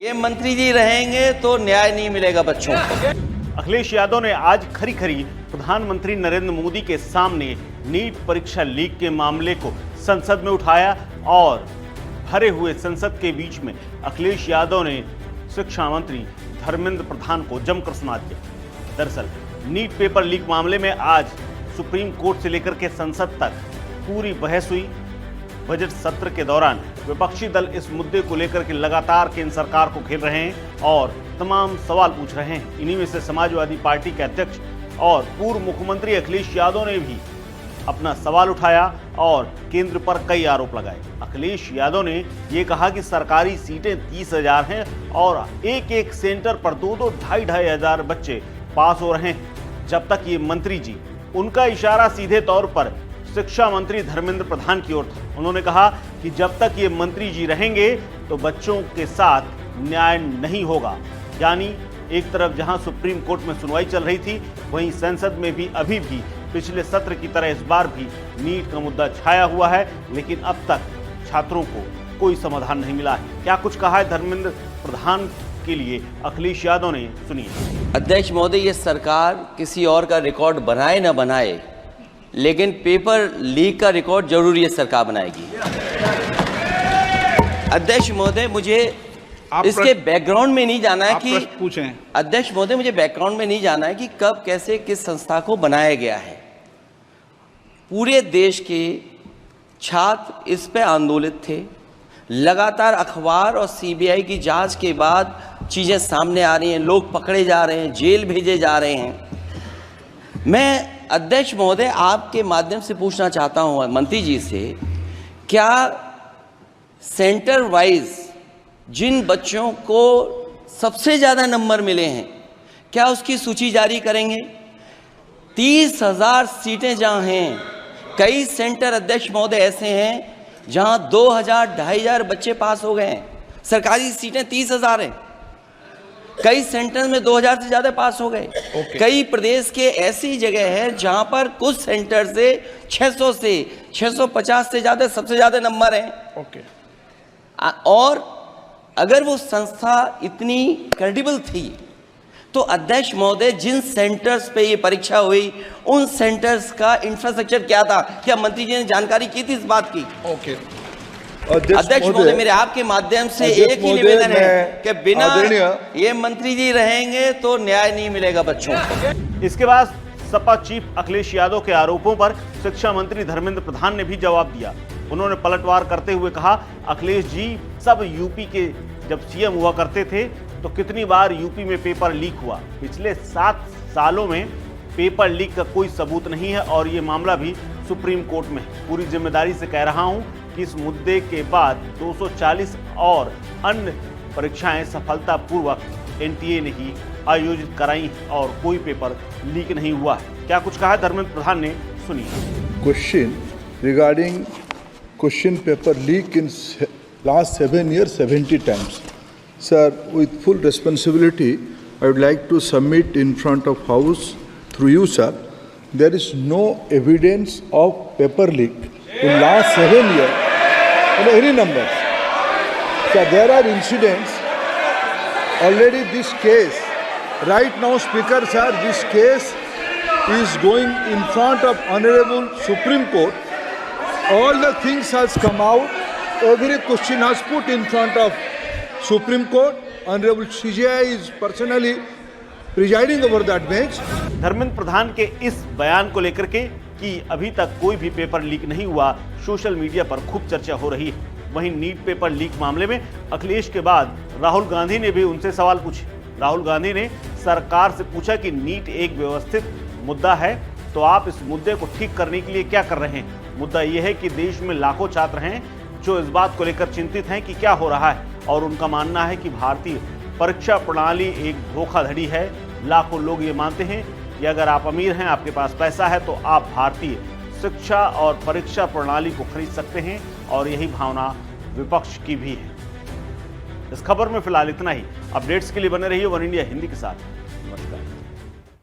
ये मंत्री जी रहेंगे तो न्याय नहीं मिलेगा बच्चों को। अखिलेश यादव ने आज खरी खरी प्रधानमंत्री नरेंद्र मोदी के सामने नीट परीक्षा लीक के मामले को संसद में उठाया और भरे हुए संसद के बीच में अखिलेश यादव ने शिक्षा मंत्री धर्मेंद्र प्रधान को जमकर सुना दिया। दरअसल नीट पेपर लीक मामले में आज सुप्रीम कोर्ट से लेकर के संसद तक पूरी बहस हुई। बजट सत्र के दौरान विपक्षी दल इस मुद्दे को लेकर के लगातार केंद्र सरकार को घेर रहे हैं और तमाम सवाल पूछ रहे हैं। इन्हीं में से समाजवादी पार्टी के अध्यक्ष और पूर्व मुख्यमंत्री अखिलेश यादव ने भी अपना सवाल उठाया और केंद्र पर कई आरोप लगाए। अखिलेश यादव ने ये कहा कि सरकारी सीटें 30,000 हैं और एक एक सेंटर पर 2-2, 2,500 हजार बच्चे पास हो रहे हैं। जब तक ये मंत्री जी, उनका इशारा सीधे तौर पर शिक्षा मंत्री धर्मेंद्र प्रधान की ओर था। उन्होंने कहा कि जब तक ये मंत्री जी रहेंगे तो बच्चों के साथ न्याय नहीं होगा। यानी एक तरफ जहां सुप्रीम कोर्ट में सुनवाई चल रही थी, वहीं संसद में भी अभी भी पिछले सत्र की तरह इस बार भी नीट का मुद्दा छाया हुआ है, लेकिन अब तक छात्रों को कोई समाधान नहीं मिला है। क्या कुछ कहा है धर्मेंद्र प्रधान के लिए अखिलेश यादव ने, सुनिए। अध्यक्ष महोदय, ये सरकार किसी और का रिकॉर्ड बनाए ना बनाए, लेकिन पेपर लीक का रिकॉर्ड जरूर ये सरकार बनाएगी। अध्यक्ष महोदय, मुझे इसके बैकग्राउंड में नहीं जाना है कि पूछें। अध्यक्ष महोदय, मुझे बैकग्राउंड में नहीं जाना है कि कब, कैसे, किस संस्था को बनाया गया है। पूरे देश के छात्र इस पे आंदोलित थे। लगातार अखबार और सीबीआई की जांच के बाद चीजें सामने आ रही हैं, लोग पकड़े जा रहे हैं, जेल भेजे जा रहे हैं। मैं अध्यक्ष महोदय आपके माध्यम से पूछना चाहता हूं मंत्री जी से, क्या सेंटर वाइज जिन बच्चों को सबसे ज़्यादा नंबर मिले हैं, क्या उसकी सूची जारी करेंगे? 30,000 सीटें जहां हैं, कई सेंटर अध्यक्ष महोदय ऐसे हैं जहां 2,000, 2,500 बच्चे पास हो गए हैं। सरकारी सीटें 30,000 हैं, कई सेंटर में 2,000 से ज़्यादा पास हो गए। कई प्रदेश के ऐसी जगह है जहां पर कुछ सेंटर से 600 से 650 से ज़्यादा सबसे ज़्यादा नंबर हैं। और अगर वो संस्था इतनी क्रेडिबल थी तो अध्यक्ष महोदय, जिन सेंटर्स पे ये परीक्षा हुई उन सेंटर्स का इंफ्रास्ट्रक्चर क्या था? क्या मंत्री जी ने जानकारी की थी इस बात की? अध्यक्ष महोदय, मेरे आपके माध्यम से एक ही निवेदन है कि बिना ये मंत्री जी रहेंगे तो न्याय नहीं मिलेगा बच्चों को। इसके बाद सपा चीफ अखिलेश यादव के आरोपों पर शिक्षा मंत्री धर्मेंद्र प्रधान ने भी जवाब दिया। उन्होंने पलटवार करते हुए कहा, अखिलेश जी सब यूपी के जब सीएम हुआ करते थे तो कितनी बार यूपी में पेपर लीक हुआ। पिछले 7 सालों में पेपर लीक का कोई सबूत नहीं है और ये मामला भी सुप्रीम कोर्ट में है। पूरी जिम्मेदारी से कह रहा हूं कि इस मुद्दे के बाद 240 और अन्य परीक्षाएं सफलतापूर्वक एनटीए ने ही आयोजित कराई और कोई पेपर लीक नहीं हुआ है। क्या कुछ कहा धर्मेंद्र प्रधान ने, सुनिए। Question regarding question paper leak in last 7 years 70 times. Sir, with full responsibility, I would like to submit in front of House through you, sir. There is no evidence of paper leak in last 7 years. Any numbers. So there are incidents. Already this case, right now, Speaker, sir, this case is going in front of Honorable Supreme Court. All the things has come out. Every question has put in front of Supreme Court. Honorable CJI is personally presiding over that bench. Dharmendra Pradhan के इस बयान को लेकर के कि अभी तक कोई भी पेपर लीक नहीं हुआ, सोशल मीडिया पर खूब चर्चा हो रही है। वहीं नीट पेपर लीक मामले में अखिलेश के बाद राहुल गांधी ने भी उनसे सवाल पूछे। राहुल गांधी ने सरकार से पूछा कि नीट एक व्यवस्थित मुद्दा है, तो आप इस मुद्दे को ठीक करने के लिए क्या कर रहे हैं? मुद्दा यह है कि देश में लाखों छात्र हैं जो इस बात को लेकर चिंतित हैं कि क्या हो रहा है, और उनका मानना है कि भारतीय परीक्षा प्रणाली एक धोखाधड़ी है। लाखों लोग ये मानते हैं कि अगर आप अमीर हैं, आपके पास पैसा है, तो आप भारतीय शिक्षा और परीक्षा प्रणाली को खरीद सकते हैं, और यही भावना विपक्ष की भी है। इस खबर में फिलहाल इतना ही। अपडेट्स के लिए बने रहिए वन इंडिया हिंदी के साथ।